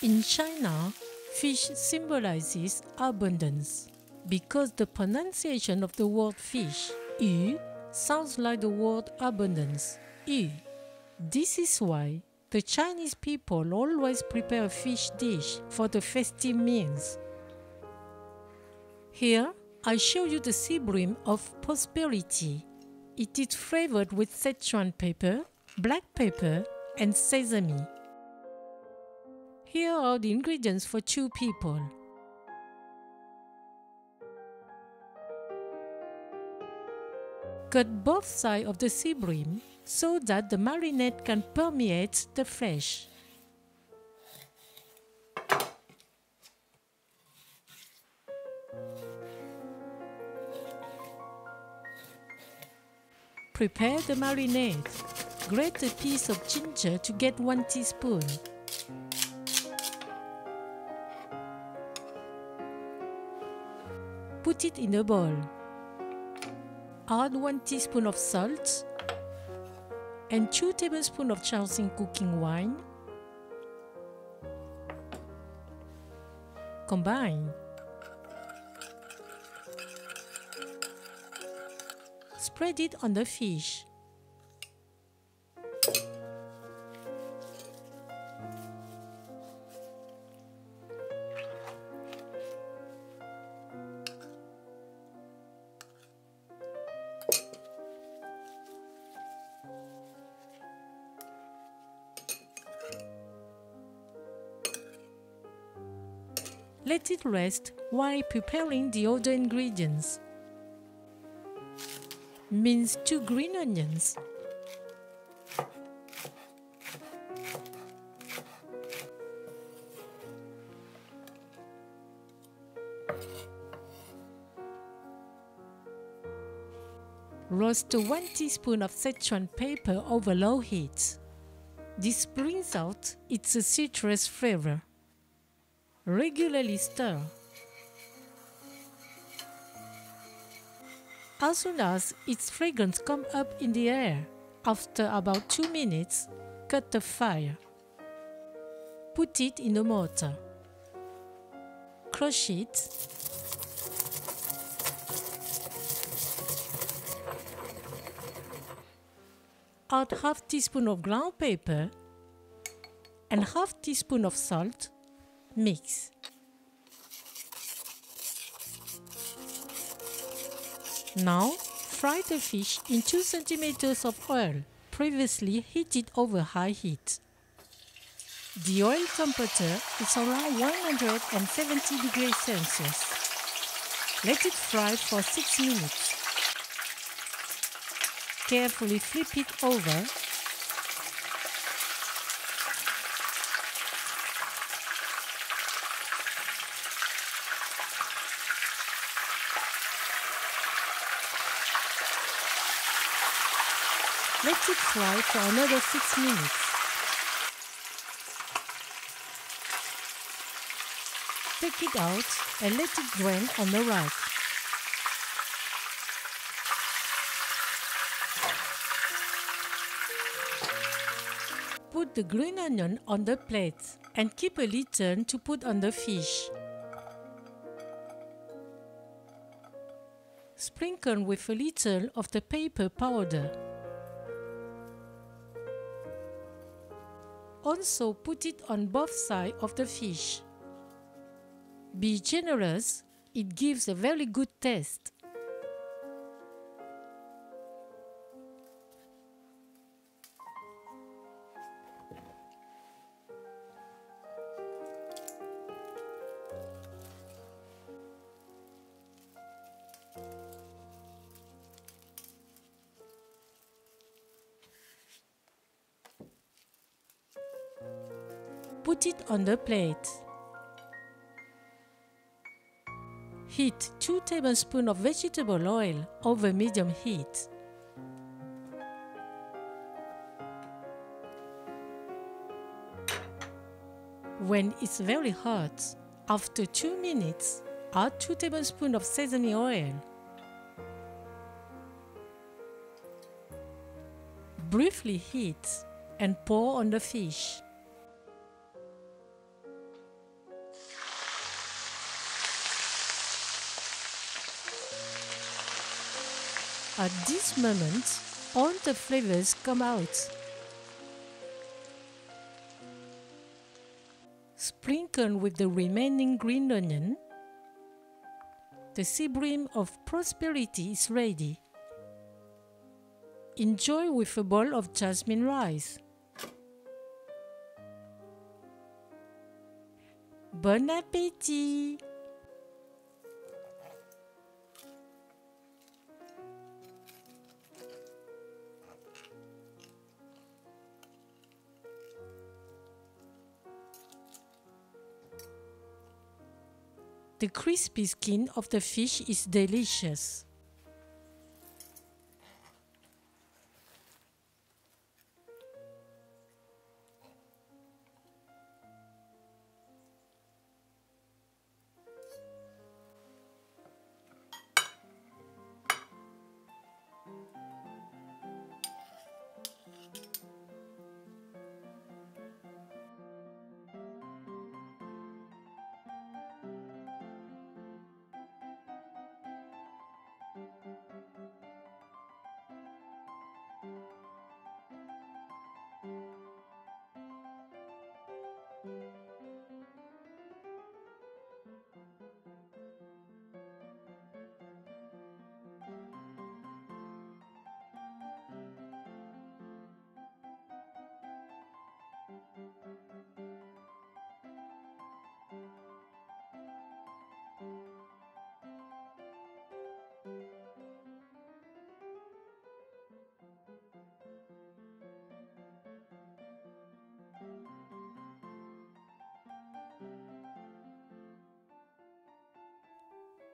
In China, fish symbolizes abundance because the pronunciation of the word fish, yu, sounds like the word abundance, yu. This is why the Chinese people always prepare a fish dish for the festive meals. Here, I show you the sea bream of prosperity. It is flavored with Sichuan pepper, black pepper, and sesame. Here are the ingredients for 2 people. Cut both sides of the sea bream so that the marinade can permeate the flesh. Prepare the marinade. Grate a piece of ginger to get 1 teaspoon. Put it in a bowl. Add 1 teaspoon of salt and 2 tablespoons of Shaoxing cooking wine. Combine. Spread it on the fish. Let it rest while preparing the other ingredients. Mince 2 green onions. Roast 1 teaspoon of Sichuan pepper over low heat. This brings out its citrus flavor. Regularly stir. As soon as its fragrance comes up in the air, after about 2 minutes, cut the fire. Put it in a mortar. Crush it. Add half teaspoon of ground pepper and half teaspoon of salt. Mix. Now, fry the fish in 2 cm of oil, previously heated over high heat. The oil temperature is around 170 degrees Celsius. Let it fry for 6 minutes. Carefully flip it over. Let it fry for another 6 minutes. Take it out and let it drain on the rack. Put the green onion on the plate and keep a little to put on the fish. Sprinkle with a little of the pepper powder. Also put it on both sides of the fish. Be generous, it gives a very good taste. Put it on the plate. Heat 2 tablespoons of vegetable oil over medium heat. When it's very hot, after 2 minutes, add 2 tablespoons of sesame oil. Briefly heat and pour on the fish. At this moment, all the flavors come out. Sprinkle with the remaining green onion. The sea bream of prosperity is ready. Enjoy with a bowl of jasmine rice. Bon appétit! The crispy skin of the fish is delicious.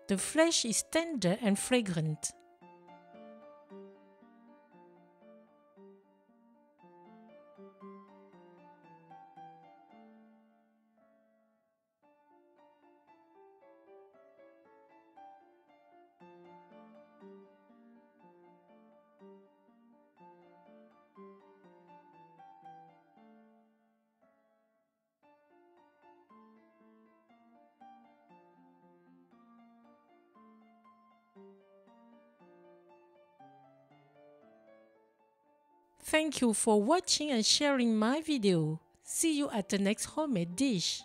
The flesh is tender and fragrant. Thank you for watching and sharing my video. See you at the next homemade dish.